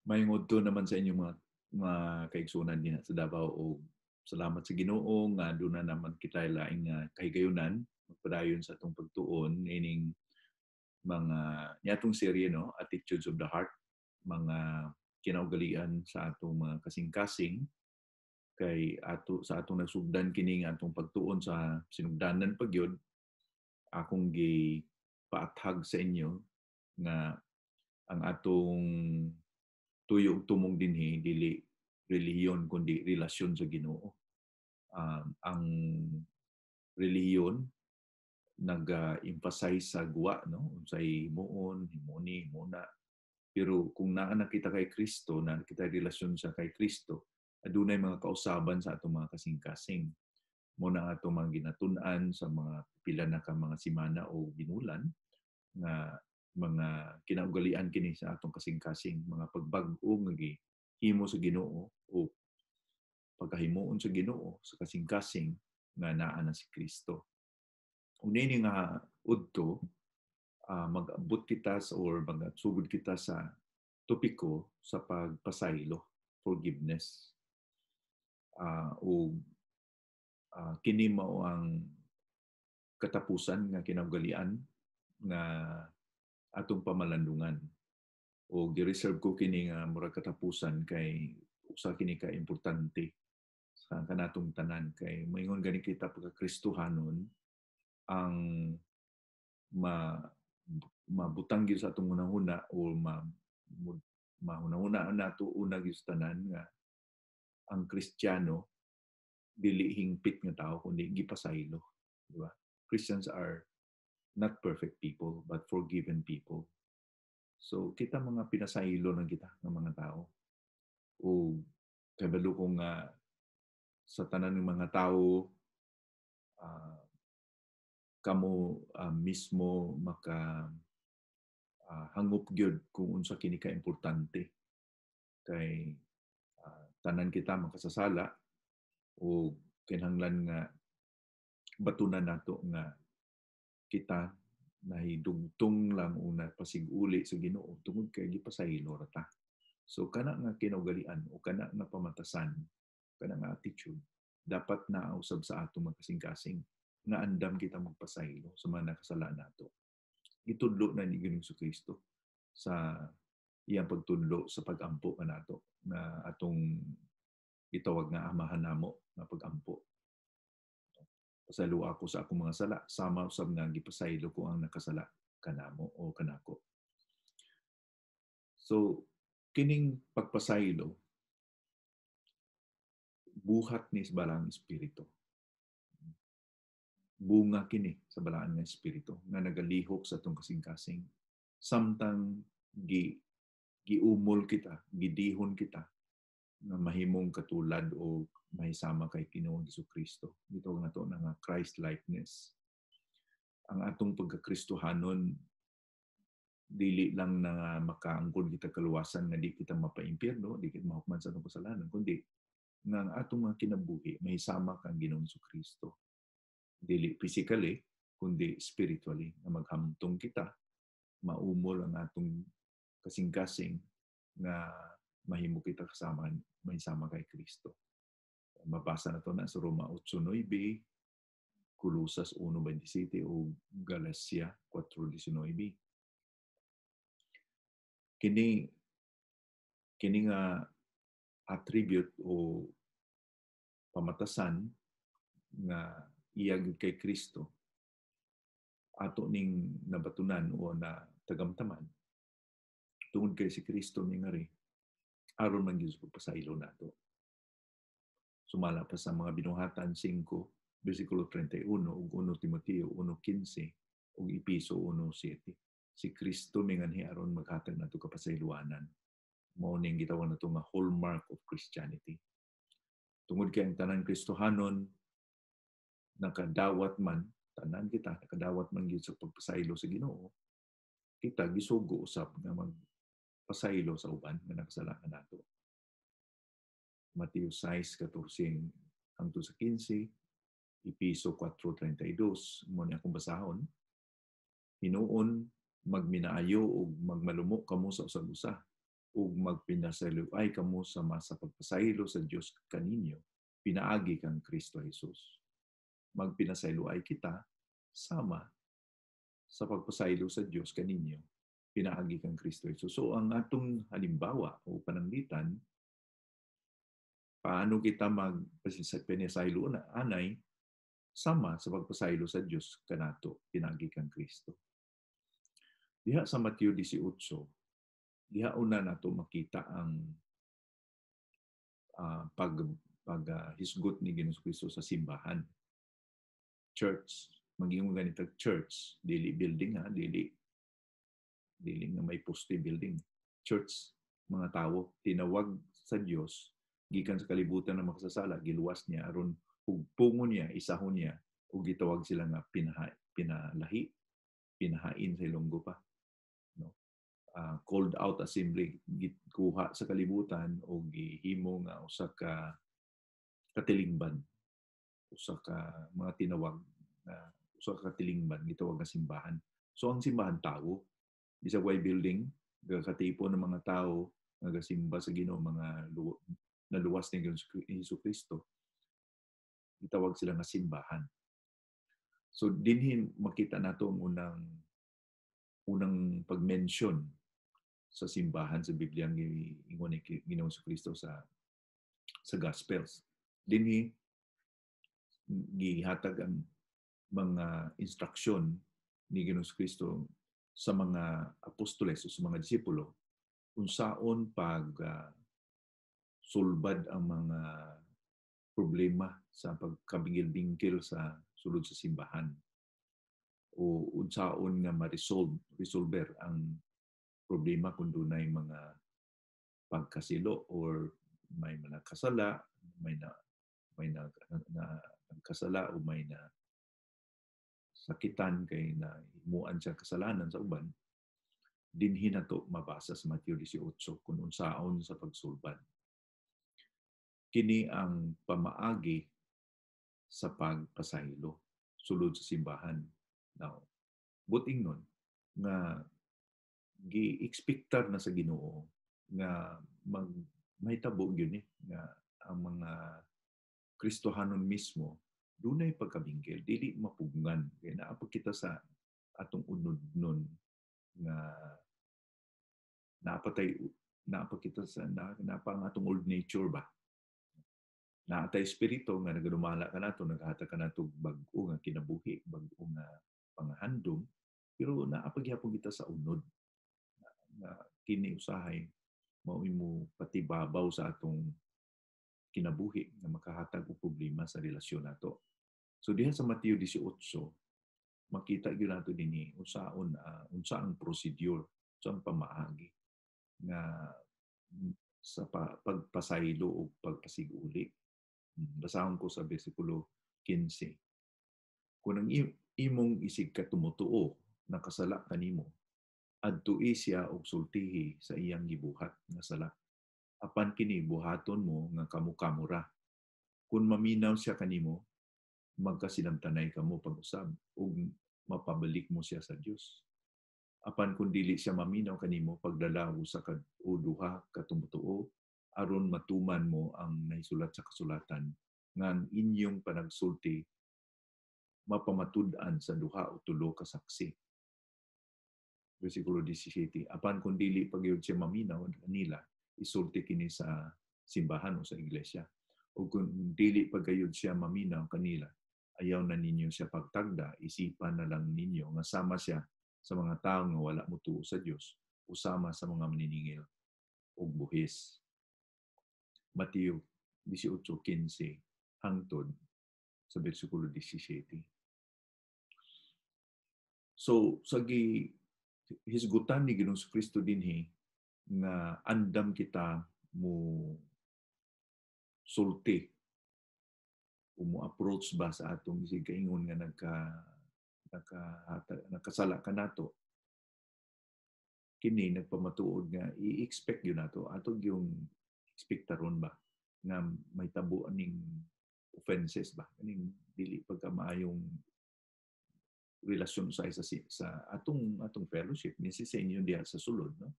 Mayungod to naman sa inyong mga kaigsunan dinha sa Davao o salamat sa Ginoo nga aduna naman kita laing nga kahigayunan magpadayon sa atong pagtuon ining mga niatong serye no Attitudes of the Heart, mga kinaugalian sa atong mga kasing-kasing kay ato sa atong nagsugdan kini nga atong pagtuon sa sinugdanan pagyud. Akong gi paathag sa inyo nga ang atong tuyo ug tumong dinhi dili relihiyon kundi relasyon sa Ginoo. Ang relihiyon nag-emphasize sa guwa no unsay himuon, himuni, himuna. Pero kung naa na kita kay Kristo, na kita relasyon sa kay Kristo, adunay mga kausaban sa atong mga kasing-kasing. Mo na atong mga ginatun-an sa mga pila na ka mga semana o ginulan nga mga kinaugalian kini sa atong kasing-kasing, mga pagbag-o nga himo sa Ginoo o pagkahimuon sa Ginoo sa kasing-kasing nga naa na si Kristo. Kung nini nga udto, mag-abot kita or mag-sugod kita sa topiko sa pagpasaylo, forgiveness. O kini mao ang katapusan nga kinaugalian nga atong pamalandungan. O gi-reserve ko kini nga murag katapusan kay usa kini ka importante sa kanatong tanan kay moingon gani kita pagka Kristohanon ang mabutang gyud sa atong hunahuna o mahunahuna nato una gyud sa tanan nga ang Kristiyano dili hingpit nga tao kundi gipasaylo, di ba? Christians are not perfect people but forgiven people. So kita mga pinasaylo lang kita ng mga tao. O kabalo ko nga sa tanan ng mga tao kamo mismo maka hangop gyud kung unsa kini ka importante kay tanan kita makasasala o kinahanglan nga batunan nato nga kita nahidugtong lang o napasiguli sa Ginoo tungod kay gipasaylo ra ta. So kana nga kinaugalian o kana nga pamatasan, kana nga attitude dapat nausab sa atong magkasing-kasing nga andam kita magpasaylo sa mga nakasala nato. Itudlo na ni Ginoong Kristo sa iyang pagtudlo sa pag-ampo kanato na atong itawag nga amahan namo nga pag-ampo. Pasaylo ako sa akong mga sala, sama usab nga gipasaylo ko ang nakasala kanamo o kanako. So kining pagpasaylo buhat ni sa balang espiritu. Bunga kini sa balaan nga espiritu nga nagalihok sa atong kasing-kasing samtang giumol kita, gidihon kita na mahimong katulad o mahisama kay Ginoong Jesucristo. Dito nga to nga Christ-likeness. Ang atong pagkakristohanon dili lang na makaangkon kita kaluwasan nga di kita mapaimpyerno, di kita mahukman sa atong kasalanan, kundi nga ang atong mga kinabuhi mahisama kang Ginoong Jesucristo. Dili physically, kundi spiritually, na maghamtong kita, maumol ang atong kasing-kasing nga mahimo kita kasama, mahisama kay Kristo. Mabasa na to na sa Roma 8:9, Colosas 1:27 o Galacia 4:19. Kini nga attribute o pamatasan nga iyag kay Kristo ato ning nabatunan o na tagamtaman tungod kay si Kristo ning ngari aron man gyud pagpasaylo nato. Sumala pa sa mga binuhatan 5 bersikulo 31 ug 1 Timoteo 1:15 ug Epeso 1:7. Si Kristo minganhi aron maghatag nato kapasayloanan. Mao ning gitawag nato nga hallmark of Christianity. Tungod kay ang tanan Kristohanon nakadawat man, tanan kita, nakadawat man gyud sa pagpasaylo sa Ginoo, kita gisugo usab nga magpasaylo sa uban nga nakasala nato. Mateo 6:14 hangtod sa 15, Epeso 4:32, mo ni akong basahon. Hinuon magminaayo o magmalumo kamo sa usag-usa. ug magpinasaylo ay kamo sama sa pagpasaylo sa Dios kaninyo pinaagi kang Kristo Jesus. Magpinasaylo ay kita sama sa pagpasaylo sa Dios kaninyo pinaagi kang Kristo Jesus. So ang atong halimbawa o pananglitan, paano kita magpinasaylo na anay sama sa pagpasaylo sa Dios kanato pinaagi kang Kristo. Diha sa Mateo 18, diha una nato makita ang hisgot ni Ginoong Kristo sa simbahan. Church, maging ganito church, dili building ha, dili nga may poste building. Church, mga tao, tinawag sa Dios gikan sa kalibutan ng makasasala, giluwas niya aron hugpungon niya, isahon niya, ug gitawag sila nga pinalahi, pinahain sa Ilonggo pa. No? Called out assembly, gikuha sa kalibutan o gihimo nga usa ka katilingban, usa ka mga tinawag na usa ka katilingban gitawag nga simbahan. So ang simbahan tao, bisag way building, katipon ng mga tao nga gasimba sa Ginoo, mga naluwas ni Hesus Kristo, gitawag sila nga simbahan. So dinhi makita nato ang unang pag-mention sa simbahan sa Biblia ang ingon ni Ginoong Kristo sa Gospels. Dinhi gihatag ang mga instruksyon ni Ginoong Kristo sa mga apostoles o sa mga disipulo kung saan sulbad ang mga problema sa pagkabingil-bingkil sa sulod sa simbahan o unsaon nga resolver ang problema kung dunay mga pagkasilo or may nakasala, may nagkasala o may na sakitan kay na himuan siya kasalanan sa uban, dinhi nato mabasa sa Mateo 18 kung unsaon sa pagsulbad. Kini ang pamaagi sa pagpasaylo sulod sa simbahan. Now, buting nun nga gi-expectar na sa Ginoo nga mahitabo gyud nga ang mga Kristohanon mismo dunay pagkabingkil, dili mapugnan. Kaya naapag kita sa atong unod nun nga naapag kita sa napang atong old nature ba. Naatay espiritu nga nagadumala ka nato, naghatag ka nato bag-o nga kinabuhi, bag-o nga pangahandom, pero naapagyapon kita sa unod na kini usahay mao imo patibabaw sa atong kinabuhi nga makahatag og problema sa relasyon nato. So diha sa Mateo 18, makita gyud nato dinhi unsa ang procedure, unsa ang pamaagi nga sa pagpasaylo o pagpasiguli. Basahon ko sa bersikulo 15. Kung ang imong isig ka tumutuo nakasala kanimo, adtui siya og sultihi sa iyang gibuhat nga sala. Apan kini buhaton mo nga kamo ra. Kung maminaw siya kanimo, magkasinamtanay kamo pag-usab ug mapabalik mo siya sa Dios. Apan kung dili siya maminaw kanimo, pagdala usa ka o duha ka tumutuo aron matuman mo ang naisulat sa kasulatan nga ang inyong panagsulti mapamatud-an sa duha o tulo ka saksi. Versikulo 17. Apan kung dili pagyud siya maminaw kanila, isulti kini sa simbahan o sa iglesia. O kung dili pagayud siya maminaw kanila, ayaw na ninyo siya pagtagda, isipan na lang ninyo nga sama siya sa mga tao nga wala mutuo sa Dios, usama sa mga maniningil ug buhis. Mateo 18:15 hangtod sa bersikulo 17. So, sa hisgutan ni Ginoong Kristo dinhi nga andam kita mo sulti o mo approach ba sa atong kaingon nga nakasala ka nato, kini nagpamatuod nga i-expect yun nato atog yung expectaron ba nga may tabo aning offenses ba aning dili pagkamaayong relasyon sa atong fellowship nisi sa inyo diha sa sulod, no.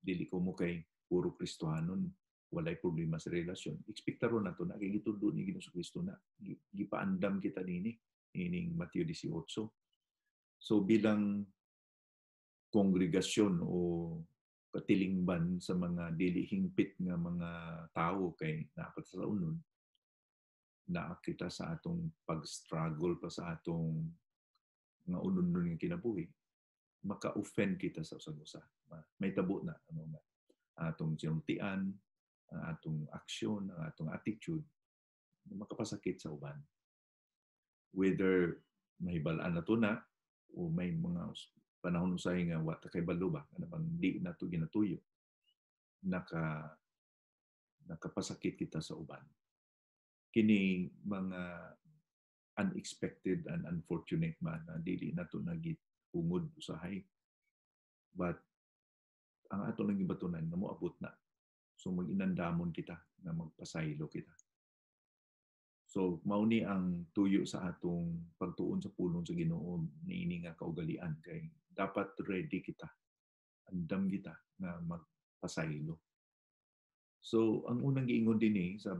Dili ko mo kay puro Kristohanon, walay problema sa relasyon. Ekspektaron na to na kay gitundo ni Ginoong Kristo na gipaandam kita nini ining Mateo 18. So bilang kongregasyon o katilingban sa mga dili hingpit nga mga tao kay napat sa unod, naa kita sa atong pag-struggle pa sa atong nga unod-unod nga kinabuhi, maka-offend kita sa usag-usa. May tabo na ano nga atong sinultian, ang atong aksyon, ang atong attitude, makapasakit sa uban. Whether mahibal-an na to na o may mga panahon usay nga wa ta kay balo ba ano bang di na to ginatuyo, nakapasakit kita sa uban. Kini mga unexpected and unfortunate man na dili na to nagitungod usahay. But ang ato lang gibatunan na moabot na. So mag-inandamon kita na magpasaylo kita. So mao ni ang tuyo sa atong pagtuon sa pulong sa Ginoo niini nga kaugalian kay dapat ready kita. Andam kita na magpasaylo. So ang unang giingon dinhi sa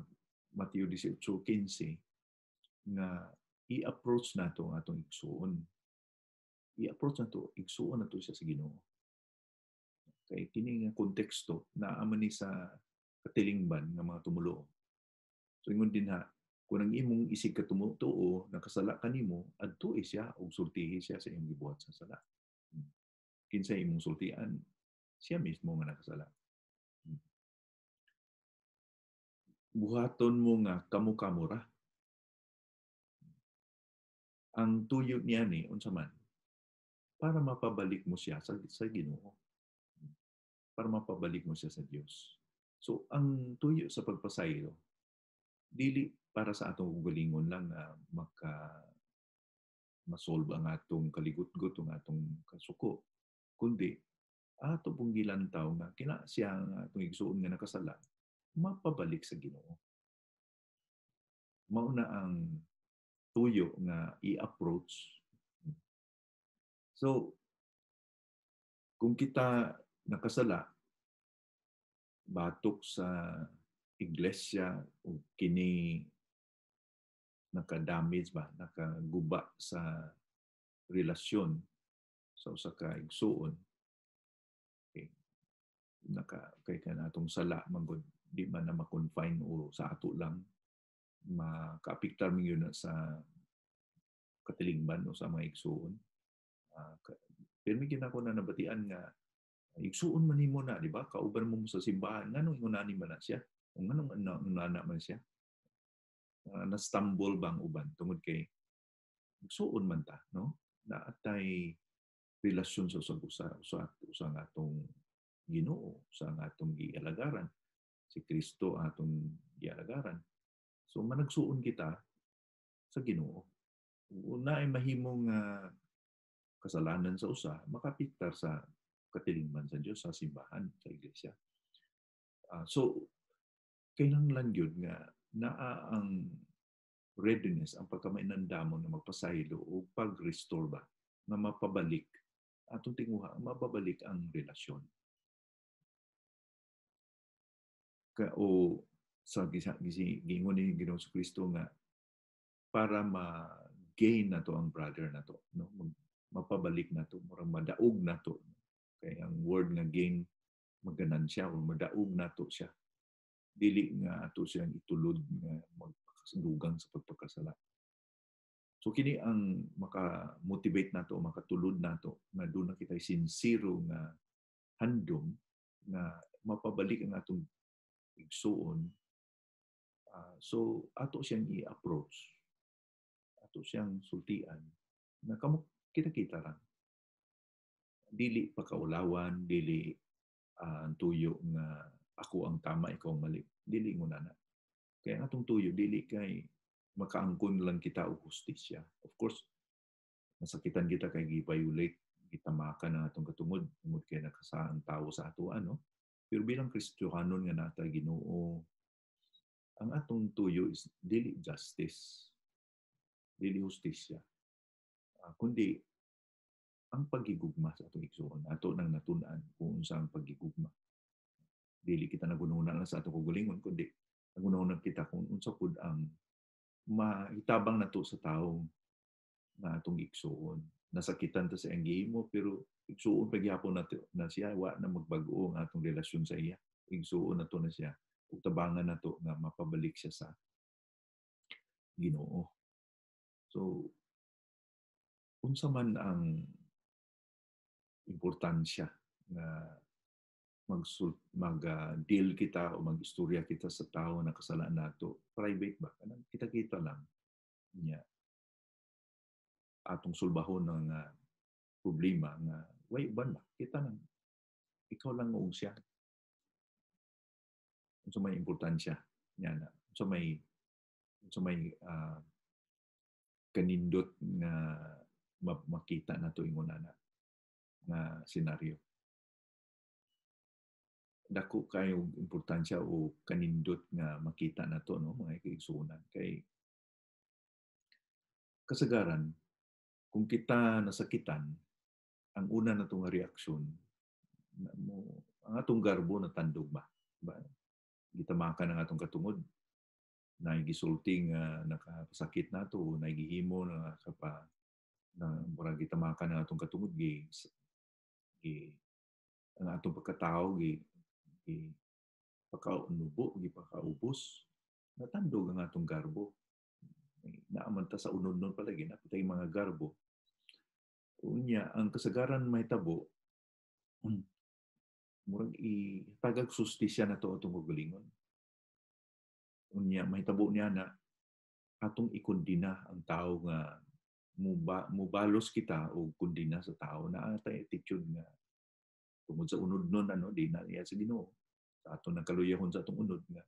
Mateo 18:15 nga i-approach nato ang atong igsuon. I-approach nato, igsuon nato siya sa Ginoo. Kay kini nga konteksto naa man ni sa katilingban nga mga tumulo. So ingon din ha, kung ang imong isig ka tumutuo, nakasala kanimo, adto siya og sultihi siya sa imong gibuhat sa sala. Kinsay imong sultian, siya mismo nga nakasala. Buhaton mo nga kamo-kamo ra. Ang tuyo niya ni unsa man para mapabalik mo siya sa Ginoo. Para mapabalik mo siya sa Dios. So ang tuyo sa pagpasaylo dili para sa atong ugalingon lang na masolve ang atong kaligut-gut, ang atong kasuko, kundi ato pong gilantaw nga kina siya nga atong igsuon nga nakasala, mapabalik sa Ginoo. Mao na ang tuyo nga i-approach. So kung kita nakasala batok sa iglesia o kini naka-damage ba, nakaguba sa relasyon sa usa ka igsuon, okay, kay kanatong sala manggod di man na ma-confine o sa ato lang makaapektar man yun sa katilingban o sa mga igsuon. Pero may ginako na nabatian nga igsuon man nimo na, di ba? Kauban mo sa simbahan, nganong ingunani man na siya? O nganong ingunana man siya? Na-stumble bang uban tungod kay igsuon man ta, no? Na atay relasyon sa usa nga atong Ginoo, sa nga atong gialagaran. Si Kristo atong gialagaran. So managsuon kita sa Ginoo. Una ay mahimong kasalanan sa usa, makapiktar sa katilingban sa Dios, sa simbahan, sa iglesia. So kailangan yun nga naa ang readiness, ang pagkamainandamon na magpasaylo o pag-restore ba, na mapabalik, atong tinguha, mapabalik ang relasyon. O sa gingon ni Ginoong Kristo nga para ma-gain na to ang brother na to, no? Mapabalik na to, murang madaog na to. Kaya ang word nga gain, maganansya o madaog na to siya. Dili nga ato siyang itulod nga magdugang sa pagpagkasala. So kini ang maka-motivate nato, makatulod nato na doon na kita sincere nga handom na mapabalik ang atong igsuon. So ato siyang i-approach, ato siyang sultian na kamo kita-kita lang. Dili pakaulawan, dili ang tuyo nga ako ang tama, ikaw ang mali. Dili mo na. Kaya ang atong tuyo, dili kay makaangkon lang kita o hustisya. Of course, masakitan kita kay gi-violate, gitamakan ang atong katungod, tungod kay nakasaan tao sa ato, ano? Pero bilang Kristiyanon nga natay Ginoo, ang atong tuyo is dili justice, dili hustisya, kundi ang pagigugma sa atong igsuon. Ato nang natunan kung unsa ang pagigugma. dili kita nagununa lang sa atong kaugalingon kundi nagununa kita kung unsa pud ang maitabang nato sa tawo nga atong igsuon. Nasakitan ta sa iyang gihimo pero igsuon pa gyapon nato na siya wa na magbag-o ang atong relasyon sa iya. Igsuon nato na siya ug tabangan nato nga mapabalik siya sa Ginoo. So unsa man ang importansya nga mag-deal kita o mag-istorya kita sa tao na kasalanan nato, private ba? Kanang kita-kita lang niya atong sulbahon ng problema nga way uban ba? Kita lang. Ikaw lang o siya. Unsa may importansya niya na. Unsa may kanindot nga makita nato ingon ana nga senaryo. Dako kayo importansya o kanindot nga makita nato no mga kaigsuonan kay kasagaran kung kita nasakitan ang una natong reaksyon ang atong garbo natandog ba gitamakan ang atong katungod na gisulti nga nakasakit nato o nagihimo na murag gitamakan ang atong katungod ang atong pagkatao pagkaunubo gipakaubos natandog ang atong garbo naaman ta sa unod-unod palagi na tay mga garbo unya ang kasagaran mahitabo murag itagag sustisya nato atong kaugalingon unya mahitabo niya na atong ikondina ang tao nga mubalos kita o kondina sa tao na atay attitude nga tungod sa unod nun di na iya sa Ginoo sa atong nagkaluyahon sa atong unod nga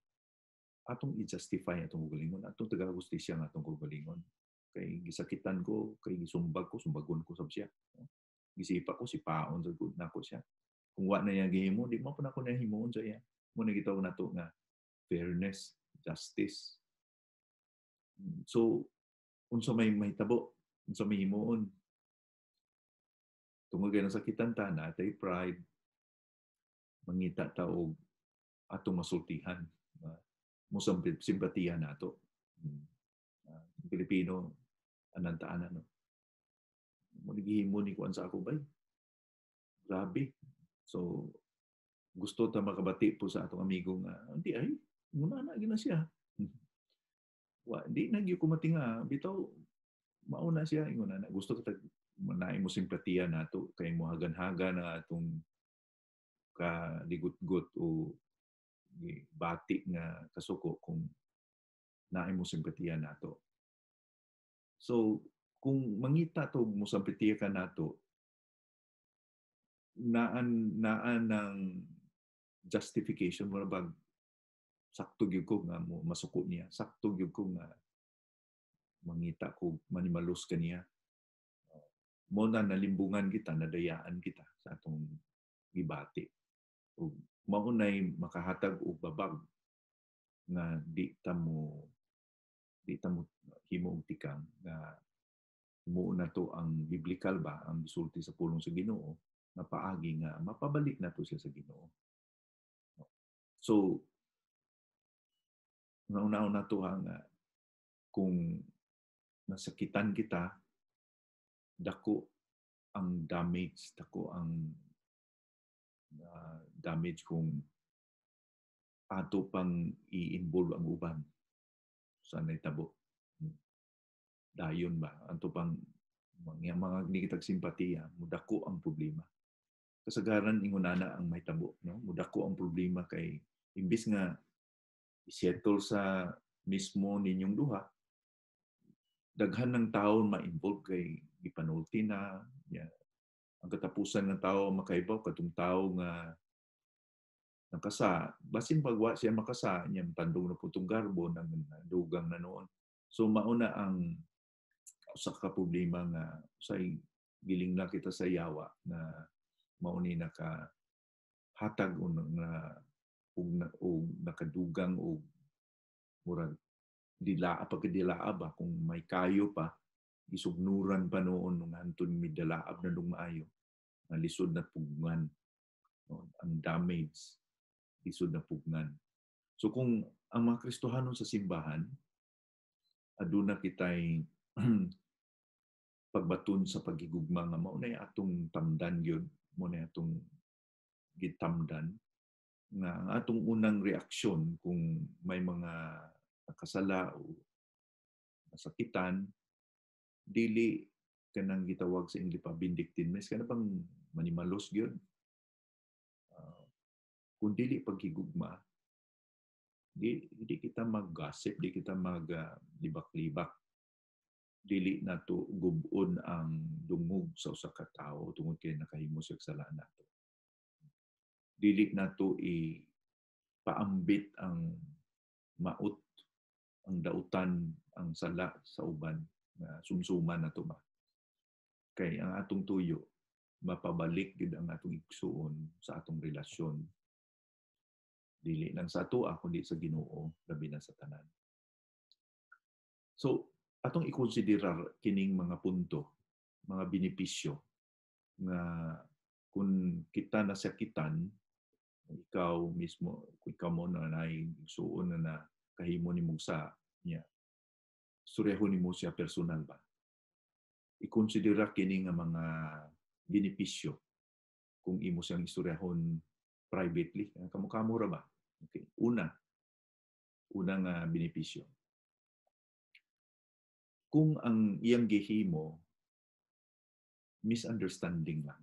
atong i-justify atong kaugalingon atong taga-hustisya nga atong kaugalingon kay gisakitan ko kay gisumbag ko sumbagon ko sab siya gisipa ko sipaon sa good nako siya kung wa na iya gihimo di man po nako na himuon sa iya mo na gitaw nato nga fairness justice so unsa may mahitabo unsa may himuon tungod kay nasakitan ta natay pride mangita ta og atong masultihan mo simpatiya nato Pilipino ananta-ana no mo gihimo ni kuan sa ako bay grabe so gusto ta makabati po sa atong amigo nga hindi ay muna na gina siya wa di na gyud ko matinga bitaw mauna siya ingon na gusto ka manay mo simpatiya nato kay mo hagan-hagan na atong kaligot-got o bati nga kasuko kung naay mo simpatiya nato. So, kung mangita to mo simpatiya ka nato, naan ng justification mo bag sakto gyud ko nga mo masuko niya. Sakto gyud ko nga mangita ko manimalos kaniya. Mo na nalimbungan kita, nadayaan kita sa atong gibati. O maunay makahatag og babag nga di ta mo himo og tikang nga mo na to ang biblikal ba ang gisulti sa pulong sa Ginoo na paagi nga mapabalik nato siya sa Ginoo. So nauna na to nga kung nasakitan kita dako ang damage, dako ang damage kung ato pang i-involve ang uban sa naitabo. Dayon ba? Ato pang mga nikitag simpatiya, mudako ang problema. Kasagaran ingunana ang mahitabo, no? Mudako ang problema kay imbis nga i-settle sa mismo ninyong duha, daghan ng tao ma-involve kay gipanulti na, ang katapusan ng tao makaibaw katong tao nga nakasa basin pagwa siya makasa niya tandong na putong garbo ng dugang na noon so mauna ang usa ka problema nga say giling na kita sa yawa na mauni naka hatag nga og nakadugang og murag dilaa pagkadilaa ba kung may kayo pa isugnuran pa noon nung hantun midalaab na dung maayo na lisod na pugngan no? Ang damage isod na pugnan. So kung ang mga Kristohanon sa simbahan, aduna kitay pagbaton sa pagigugma nga mao na atong tamdan gyud, mo na atong gitamdan nga ang atong unang reaksyon kung may mga nakasala o nasakitan, dili kanang gitawag sa English pa vindictiveness, kana bang manimalos gyud. Kung dili pagigugma, di kita mag-gossip, di kita mag-libak-libak. Dili nato gubon ang dungog sa usa ka tawo tungod kay nakahimo sa kasalanan nato. Dili nato ipaambit ang maot, ang dautan, ang sala sa uban na sumsuman nato ba. Kay ang atong tuyo mapabalik gid ang atong igsuon sa atong relasyon. Dili lang sa ato kundi sa Ginoo, labi na sa tanan. So, atong i-considerar kining mga punto, mga benepisyo nga kung kita nasakitan, ikaw mismo, kung ikaw mo na naigsuon na kahimo nimong sa niya, istoryahon nimo siya personal ba? I-considera kini nga mga benepisyo kung imo siyang istoryahon privately. Kamukha ra ba? Okay. Unang benepisyo. Kung ang iyang gihimo misunderstanding lang,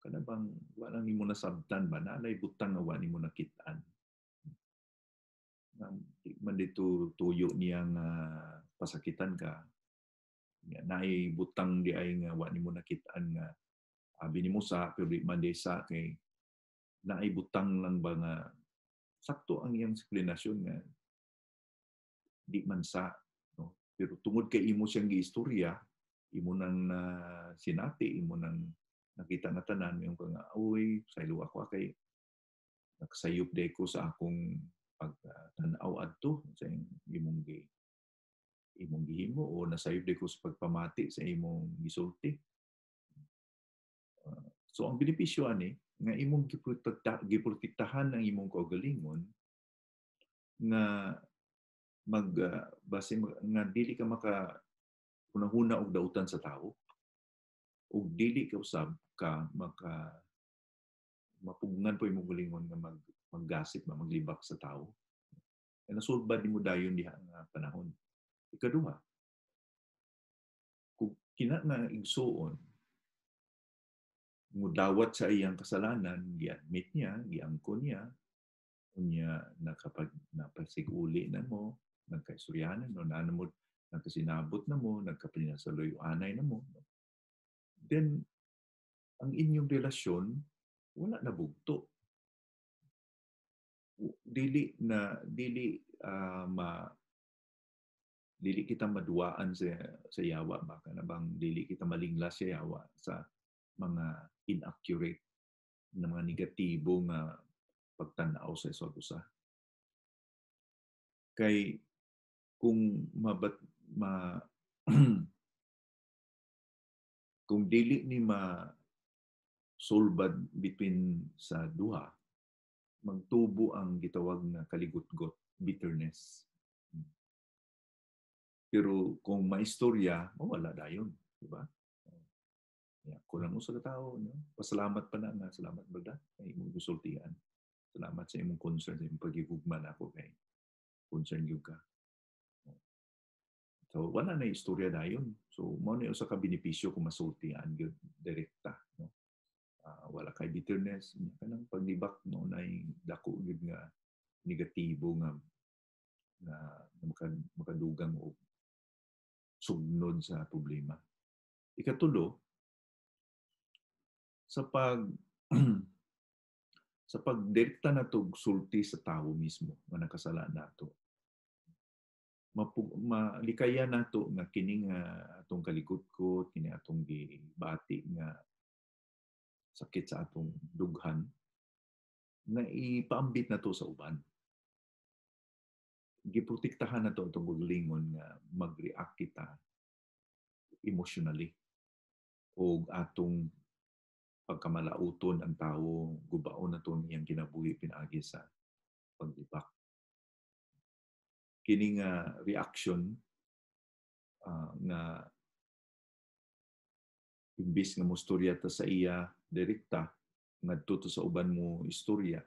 kana bang wala nimo nasabtan ba, nalay butang nga wala nimo nakit-an, man dito tuyo niyang pasakitan ka, naay butang di ay nga wala nimo nakit-an nga abi nimo sa pero di man di sa kay naay butang lang ba nga sakto ang iyang eksplanasyon nga di man sa, no? Pero tungod kay imo siyang giistorya, imo nang sinati, imo nang nakita na tanan yung nga, uy, saylo ako kay nakasayop day ko sa akong pagtanaw adto sa imong gihimo o nasayop day ko sa pagpamati sa imong gisulti. So ang benepisyo ani nga imong giprotektahan ang imong kaugalingon nga base nga dili ka maka hunahuna og dautan sa tawo ug dili ka usab ka mapugnan po imong galingon nga maggasip ba maglibak sa tawo. Nasulbad nimo dayon diha nga panahon. Ikaduha, kung kina nga igsuon mudawat sa iyang kasalanan, gi-admit niya, giangkon niya, unya napasiguli na mo, nagkaistoryanan no, nagkasinabot na mo, nagkapinasaluy-anay na mo. Then, ang inyong relasyon, wala na bugto. Dili kita maduaan sa yawa, baka na bang dili kita malinglas sa yawa sa mga inaccurate na mga negatibo nga pagtanaw sa isa't usa. Kay kung kung dili ni sulbad between sa duha, magtubo ang gitawag na kaligut-got, bitterness. Pero kung maistorya, wala dayon, di ba? Kulang mo sa tao, no? Pasalamat pa na nga, salamat brada, kay imong gusultian. Salamat sa imong concern, sa imong pagigugman ako kay concern gyud ka. So wala na istorya dayon. So mao ni usa ka benepisyo kung masultian gyud direkta, no? Wala kay bitterness, kanang paglibak no nay dako gyud nga negatibo nga makadugang og sugnod sa problema. Ikatulo, sa sa pagdirekta nato sulti sa tawo mismo nga nakasala nato, malikaya nato nga kini nga atong kalikot-kot, kini atong gibati nga sakit sa atong dughan na ipaambit nato sa uban. Giprotektahan nato atong gulingon nga mag-react kita emotionally o atong pagkamalauton ang tawo gubaon nato niyang kinabuhi pinaagi sa paglibak. Kini nga reaction nga imbis nga mostorya ta sa iya direkta ngadto to sa uban mo istorya,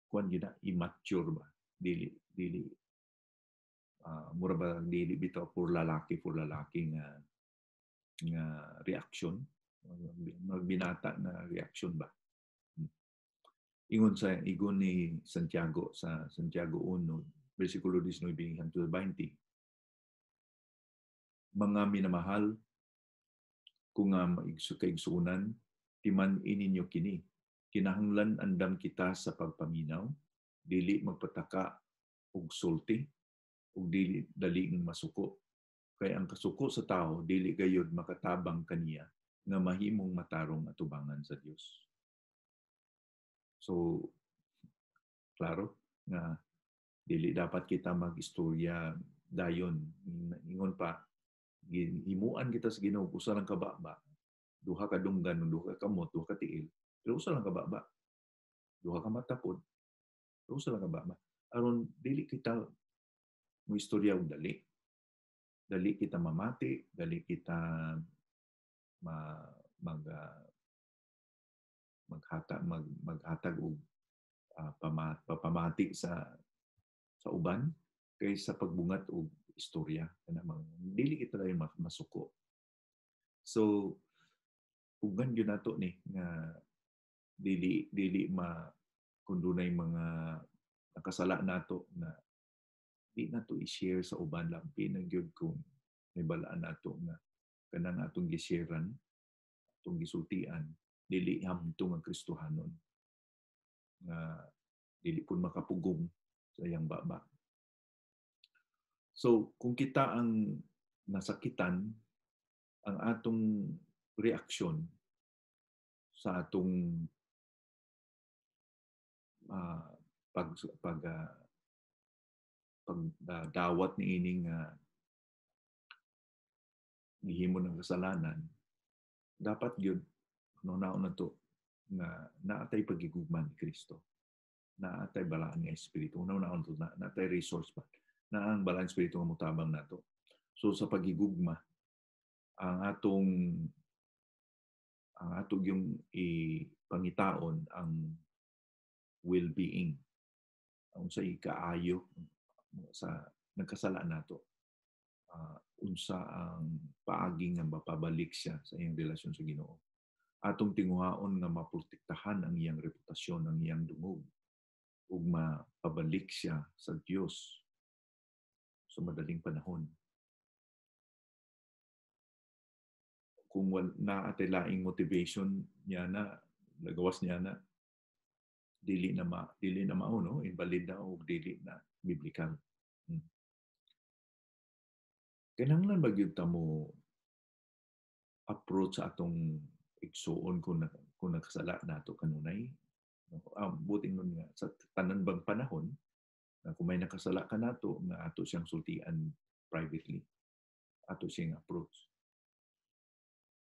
kuan gina immature ba, dili mura ba dili bitaw for lalaki nga reaction, magbinata na reaction ba. Ingon ni Santiago sa Santiago 1 bersikulo 19 hangtod 20, mga minamahal, kung nga kaigsuunan, timan ininyo kini. Kinahanglan andam kita sa pagpaminaw, dili magpataka og sulti, ug dili daling masuko. Kay ang kasuko sa tao, dili gayud makatabang kaniya nga mahimong matarong atubangan sa Dios. So, klaro nga dili dapat kita mag-istorya dayon. Ingon pa, himuan kita sa Ginoo usa lang kababa, duha ka dunggan, duha ka kamot, duha ka tiil, pero usa lang kababa, duha ka matapod, pero usa lang kababa. Aron dili kita mo istorya og dali kita mamati, dali kita maghatag og papamati sa uban kaysa pagbungat og istorya kanang dili kita dayon masuko. So ugan gyud nato ni nga dili kung dunay mga nakasala nato na di nato i-share sa uban, lampi na gyud kung may balaan nato nga kanang atong gisharean, atong gisultian, dili hamtong ang Kristohanon nga dili pud makapugong sa iyang baba. So kung kita ang nasakitan, ang atong reaksyon sa atong pagdawat ni ining gihimo ng kasalanan, dapat gyud naon na to nga naatay pagigugma ni Kristo, naatay balaan nga espiritu, naon to naatay resource pa na ang balaan espiritu nga motabang nato. So sa pagigugma, ang atong yung ipangitaon ang well-being, ang sa ikaayo sa nagkasala nato, unsa ang paagi nga mapabalik siya sa iyang relasyon sa Ginoo. Atong tinguhaon nga maprotektahan ang iyang reputasyon, ang iyang dungog, ug mapabalik siya sa Dios sa madaling panahon. Kung naatay laing motivation niya na nagawas niya na dili na mao, no, invalid na o dili na biblical. Kinahanglan ba gyud ta mo approach sa atong igsuon kung nakasala nato kanunay? Buting nun nga sa tanan bang panahon na kung may nakasala ka nato nga ato siyang sultian privately, ato siyang approach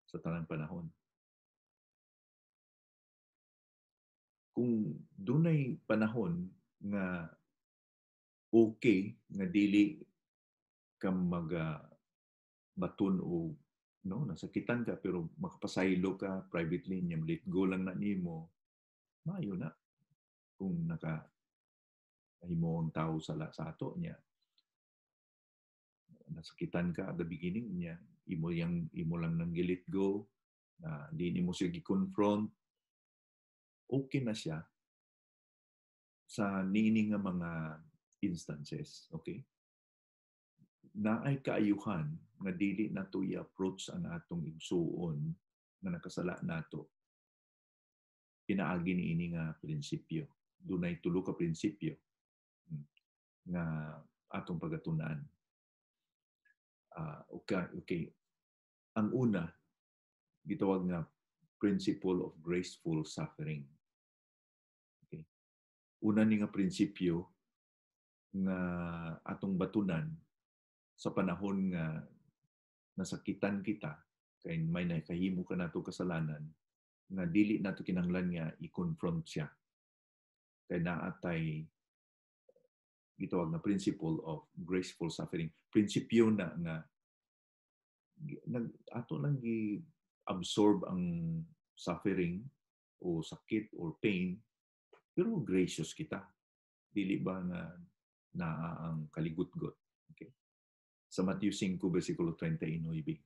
sa tanang panahon. Kung dunay panahon nga okay nga dili ka baton o no, nasakitan ka pero makapasaylo ka privately niya, let go lang na nimo, maayo na. Kung nakahimo ang tao sa ato niya, nasakitan ka at the beginning niya, imo lang nang gilet go, na di nimo siya gi-confront, okay na siya sa niini nga mga instances, okay? Naay kaayuhan nga dili nato i-approach ang atong igsuon nga nakasala nato pinaagi niini nga prinsipyo. Dunay tulo ka prinsipyo nga atong pagatunan. Okay. Ang una, gitawag nga principle of graceful suffering. Okay. Una ni nga prinsipyo nga atong batunan sa panahon nga nasakitan kita, kay may nakahimo ka nato kasalanan, nga dili nato kinahanglan nga i-confront siya. kay naatay gitawag na principle of graceful suffering. Prinsipyo na nga ato lang gi-absorb ang suffering o sakit or pain, pero gracious kita. Dili ba nga naa ang kaligut-got. Okay? Sa Matthew 5, versikulo 39,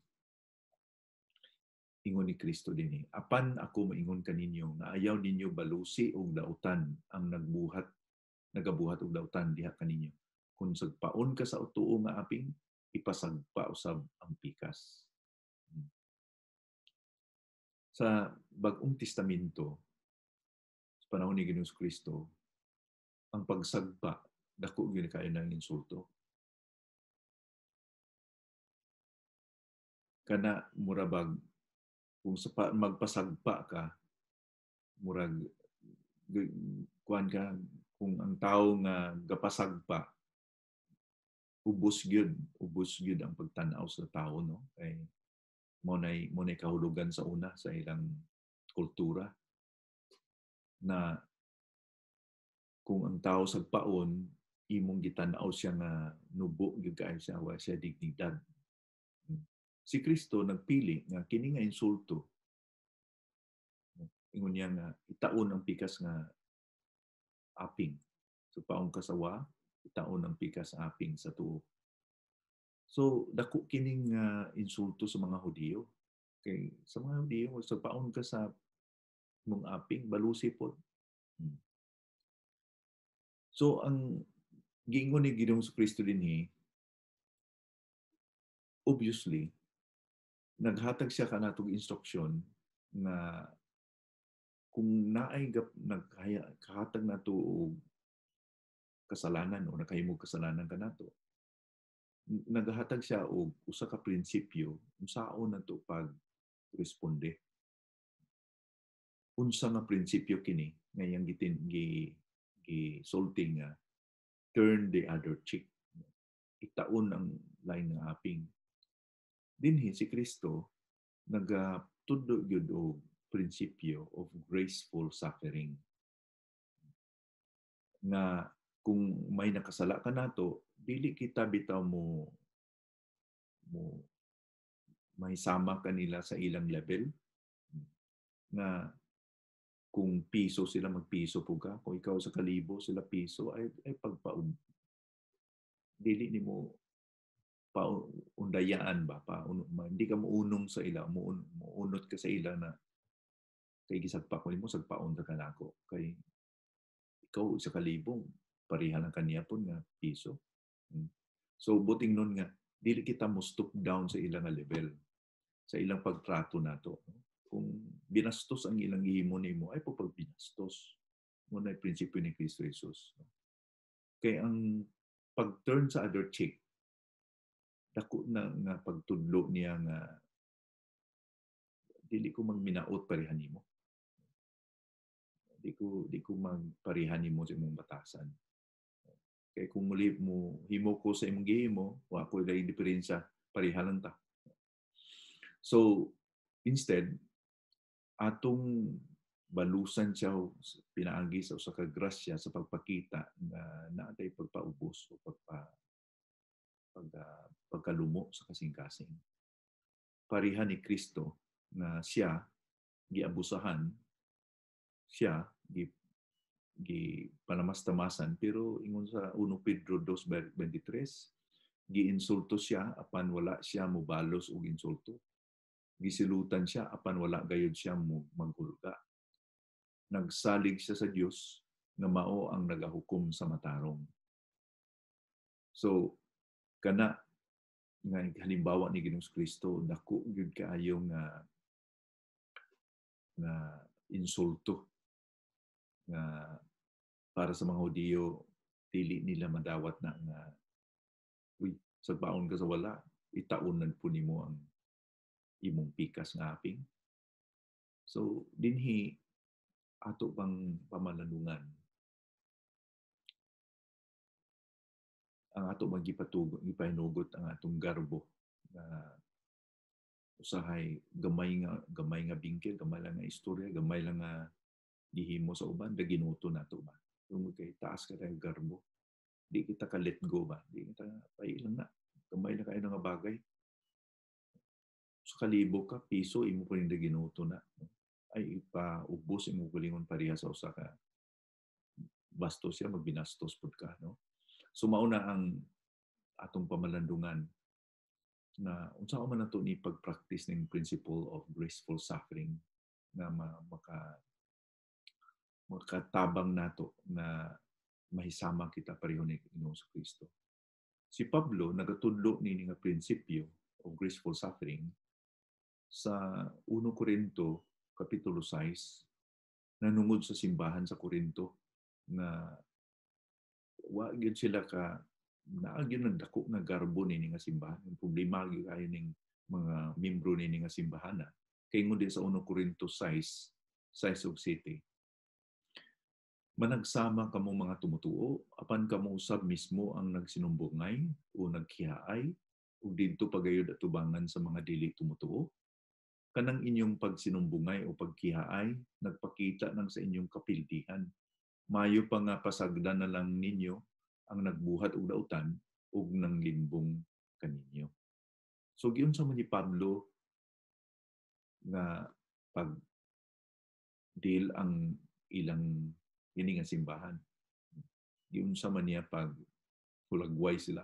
ingon ni Kristo dinhi, apan ako maingon kaninyo nga ayaw ninyo balusi og dautan ang nagabuhat og dautan diha kaninyo. Kung sagpaon ka sa utuo nga aping, ipasagpa usab ang pikas. Sa Bagong Testamento, sa panahon ni Ginoong Kristo, ang pagsagpa dako gyud kayo ng insulto. Kana murabag kung magpasagpa ka, murag kuan ka, kung ang tao nga gapasagpa, ubos gyud ang pagtan-aw sa tao, no? Kay mo nay kahulugan sa una sa ilang kultura na kung ang tao sagpaon imong gitan-aw siya nga nubo gyud kaayo siya, wa siya dignidad. Si Kristo nagpili nga kini nga insulto, ingon niya nga itaon ang pikas nga aping. So paong kasawa, itaon ang pikas aping sa tuo. So dako kining insulto sa mga Hudiyo. Kay sa mga Hudiyo, sa paon ka sa mong aping, balusi pod. So ang giingon ni Ginoong Kristo dinhi, obviously, naghatag siya kanatong instruksyon na kung naay nagkahatag nato og kasalanan o nakahimog kasalanan kanato, naghatag siya og usa ka prinsipyo unsaon nato pag responde. Unsa nga prinsipyo kini ngayang gisulti nga turn the other cheek. Itaon ang lain nga aping. Dinhi si Kristo nagatudlo gyud og prinsipyo of graceful suffering. Na kung may nakasala ka nato, dili kita bitaw mo may sama kanila sa ilang level. Na kung piso sila, magpiso po ka. Kung ikaw sa kalibo, sila piso, ay pagpaund. Dili ni mo paundayaan ba? Hindi ka muunong sa ila, muunot ka sa ila na kay gisagpa ko nimo sagpaon ka nako. Kay ikaw sa kalibo, pareha lang kaniya po nga piso. So buting nun nga, dili kita mo stoop down sa ilang level, sa ilang pagtrato nato. Kung binastos ang ilang gihimo nimo, ay po pag binastos. Muna ay prinsipyo ni Kristo Jesus. Kaya ang pag-turn sa other cheek, dako na nga pagtudlo niya nga dili ko magminaot parehan nimo. Di ko magparehan nimo sa imong batasan. Kaya kung muli mo himo ko sa imong gihimo, wa ko dai diferensya, pareha lang ta. So instead, atong balusan siya pinaagi sa usa ka grasya sa pagpakita na naatay pagpaubos o pagkalumo sa kasing-kasing. Pareha ni Kristo na siya giabusahan, siya gi panamas-tamasan, pero ingon sa 1 Pedro 2:23, giinsulto siya apan wala siya mobalos og insulto. Gisilutan siya apan wala gayud siya maghulga. Nagsalig siya sa Dios nga mao ang nagahukom sa matarong. So kana nga halimbawa ni Ginoong Kristo, dako gyud kaayo nga insulto nga para sa mga Hudiyo, dili nila madawat na nga sagpaon ka sa wala, itaonan po nimo ang imong pikas nga aping. So dinhi ato pang pamalanungan ang ato gipahinugot ang atong garbo na usahay gamay nga bingkil, gamay lang nga istorya, gamay lang nga gihimo sa uban, ginuto nato ba. Kung kay taas ka tayo garbo. Di kita ka let go ba? Di kita pailang na. Kamay na kayo nga bagay. Sa kalibo ka, piso, imo po rin ginuto na. Ay ipaubos, imo kulingon pareha sa usa ka bastos siya, magbinastos pod ka. No? So mauna ang atong pamalandungan na unsa man nato ni pag-practice ng principle of graceful suffering na makatabang nato na mahisama kita pareho ni Ginoong Kristo. Si Pablo nagatudlo nini nga prinsipyo of graceful suffering sa 1 Corinto kapitulo 6 nanungod sa simbahan sa Corinto na wa gyud sila ka naagyo nagdako nga garbo nini nga simbahan. Ang problema gyud kayo ning mga membro nini nga simbahan kay mo din sa 1 Corinto 6 ug 7. Managsama kamo mga tumutuo, apan kamo usab mismo ang nagsinumbungay o nagkihaay ug didto pagayod atubangan sa mga dili tumutuo. Kanang inyong pagsinumbungay o pagkihaay nagpakita ng sa inyong kapildihan. Mayo pa nga pasagdan na lang ninyo ang nagbuhat og dautan ug nang limbong kaninyo. So giun sa man ni Pablo nga pag deal ang ilang ini nga simbahan. Giunsa man niya pag hulagway sila.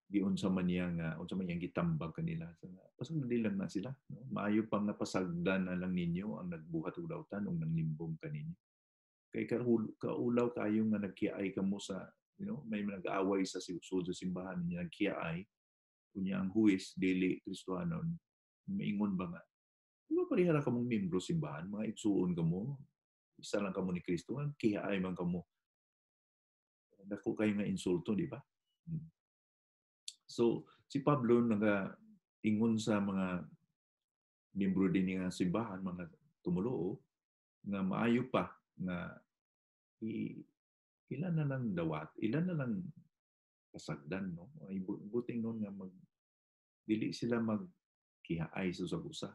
Giunsa man niya nga unsa man niyang gitambag kanila sa pasagdi lang na sila. No? Maayo pang napasagdan na lang ninyo ang nagbuhat og dautan ug nanglimbong kaninyo. Kay kaulaw kayo nga nagkiay kamo sa may nag-aaway sa sud sa simbahan niya nagkiay kunya ang huwes dili Kristohanon maingon ba nga di ba parehara kamong membro simbahan mga igsuon kamo isa lang kamo ni Kristo, kihaay man kamo. Dako kayo nga insulto, di ba? So, si Pablo ingon sa mga membro din nga simbahan, mga tumuluo, nga maayo pa na ilan na lang dawat, ilan na lang kasagdan, no? Buting nun nga dili sila magkihaay sa usag-usa.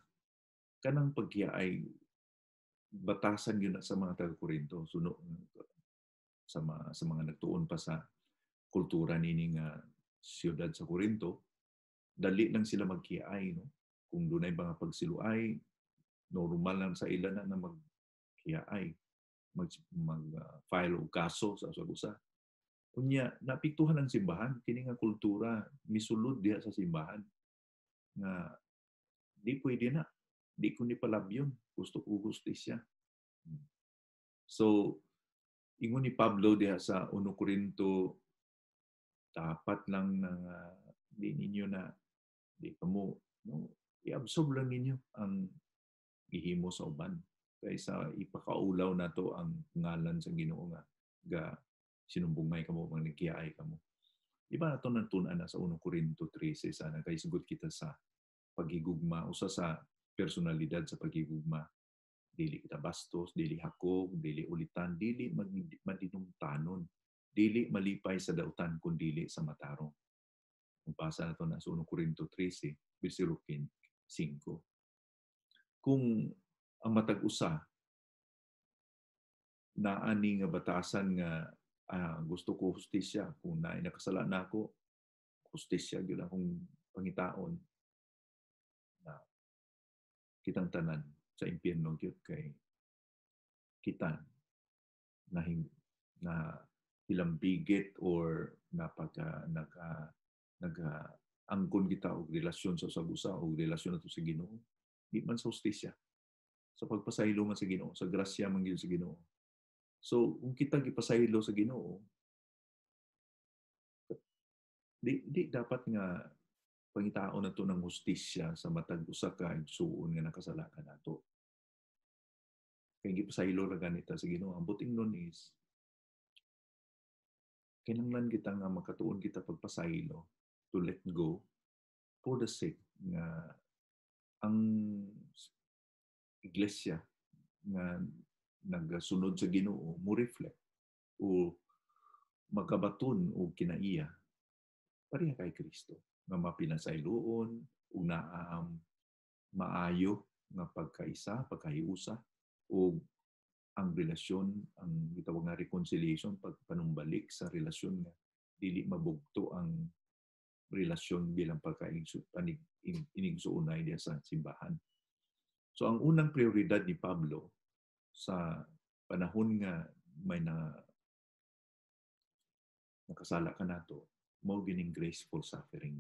Kanang pagkihaay batasan yun sa mga taga-Corinto suno sa mga nagtuon pa sa kultura nini nga siyudad sa Corinto dali lang sila magkiay no kung dunay mga pagsiluay normal lang sa ilan na magkiay mag file og kaso sa usa unya napiktuhan ang simbahan kini nga kultura misulod diha sa simbahan nga di pwede na di ko ni palabyon gusto ko justisya. So, ingon ni Pablo diha sa 1 Corinto, dapat lang na di ninyo na, di kamo, no? I-absorb lang ninyo ang gihimo sa uban. Kaysa ipakaulaw na to ang ngalan sa Ginoo nga sinumbungay kamo, mga nagkiyaay kamo. Di ba ito natunan na sa 1 Corinto 13, sana kay sugot kita sa paghigugma, usa sa personalidad sa paghigugma. Dili kita bastos, dili hakog, dili ulitan, dili madinungtanon, dili malipay sa dautan kun dili sa matarong. Kung basa na ito na sa 1 Corinto 13, versikulo 5. Kung ang matag-usa na ani nga batasan nga gusto ko hustisya, kung naay nakasala na ako, hustisya gyud akong pangitaon na kitang tanan sa impyerno gyud kay kita na hilambigit or angkon kita og relasyon sa usag-usa og relasyon nato sa Ginoo di man sa hustisya sa pagpasaylo man sa Ginoo sa grasya man gyud sa Ginoo. So kung kita gipasaylo sa Ginoo di dapat nga pangitaon nato ng hustisya sa matag usa ka igsuon nga nakasala kanato. Kaya gipasaylo ra ganita sa Ginoo. Ang buting nun is kinahanglan kita nga makatuon kita pagpasaylo to let go for the sake nga ang iglesia nga nagasunod sa Ginoo mo reflect o magabaton og kinaiya pareha kay Kristo nga mapinasayloon ug maayo nga pagkaisa, pagkahiusa ug ang relasyon, ang gitawag nga reconciliation, pagpanumbalik sa relasyon nga dili mabugto ang relasyon bilang inigsuunay diya sa simbahan. So ang unang prioridad ni Pablo sa panahon nga may nakasala ka nato, mo gining graceful suffering.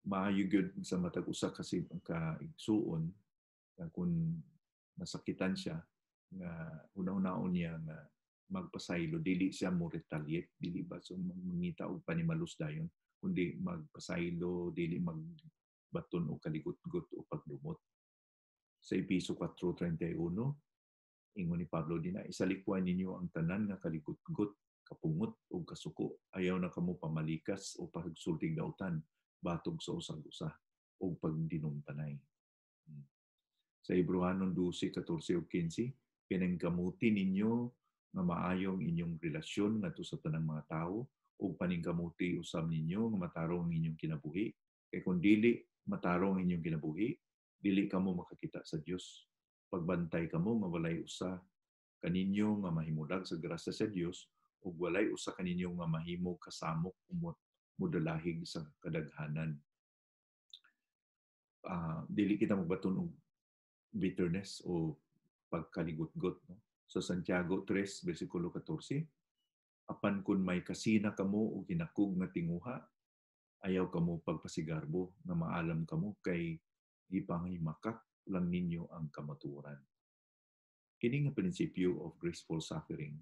Maayo gyud sa matag usa kasi ka igsuon kung nasakitan siya nga una-unaon niya nga magpasaylo, dili siya mo retaliate, dili ba so mangita og panimalus dayon, kundi magpasaylo, dili magbaton o kaligut-gut o pagdumot. Sa Episo 4:31, ingon ni Pablo din na isalikwan ninyo ang tanan nga kaligut-gut, kapungot o kasuko, ayaw na kamo pamalikas o pagsulting dautan, batog sa usag-usa o pagdinumtanay. Sa Hebrehanon 12:14 ug 15, pinangkamuti ninyo nga maayong inyong relasyon ngadto sa tanang mga tao ug paningkamuti usab ninyo nga matarong inyong kinabuhi. Kay kung dili matarong inyong kinabuhi, dili kamo makakita sa Dios. Pagbantay kamo nga walay usa kaninyo nga mahimulag sa grasya sa Dios ug walay usa kaninyo nga mahimo kasamok mudalahig sa kadaghanan. Dili kita magbaton og bitterness o pagkaligot-got. No? Sa Santiago 3, versikulo 14, apan kun may kasina kamo o ginakog nga tinguha, ayaw kamo pagpasigarbo na maalam kamo kay gipangimakak lang ninyo ang kamatuoran. Kini nga prinsipyo of graceful suffering,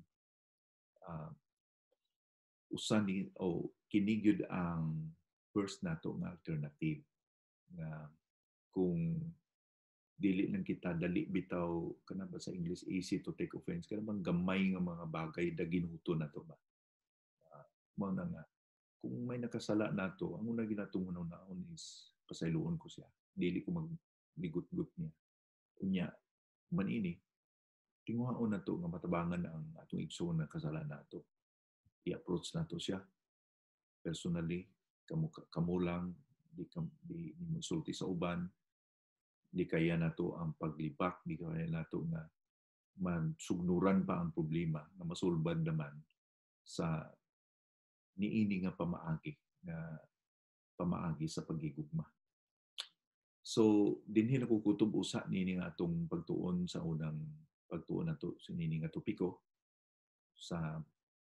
usa ni o kini gyud ang first nato nga alternative nga kung dili lang kita dali bitaw kana ba sa English easy to take offense kana bang gamay nga mga bagay da ginuto nato ba mao na nga kung may nakasala nato ang una ginatong naon is pasayloon ko siya dili ko magligut-gut niya unya manini tinguhaon nato nga matabangan ang atong igsoon nga kasala nato i-approach nato siya personally kamo lang di mo sulti sa uban di kaya nato ang paglibak, di kaya nato nga mansugnuran pa ang problema na masulbad naman sa niini nga pamaagi sa pagigugma. So dinhi na kukutob usa nini nga atong pagtuon sa unang pagtuon nato sa nini nga topiko sa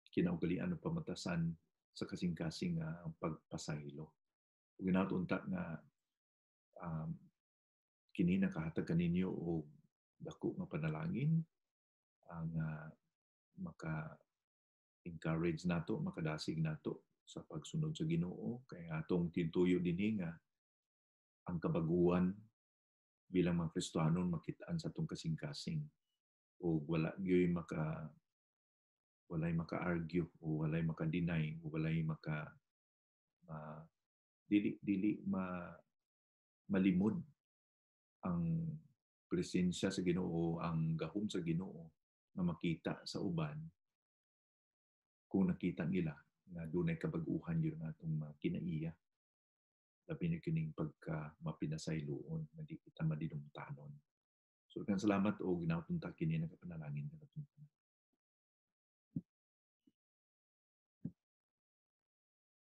kinaugalian ng pamatasan sa kasing-kasing pagpasaylo. Ug ginatunta nga kini nakahatag kaninyo og dako nga panalangin ang maka-encourage nato, makadasig nato sa pagsunod sa Ginoo kay atong tintuyo dinhi nga ang kabaguan bilang mga Kristiyanon makit-an sa atong kasing-kasing o walay maka-argue o walay maka-deny o walay malimod ang presensya sa Ginoo, ang gahom sa Ginoo na makita sa uban kung nakita nila na dunay kabag-uhan yun atong kinaiya. Labi na kining pagka mapinasayloon na di kita madinumtanon. So, salamat o ginautunta kini na kapanalangin.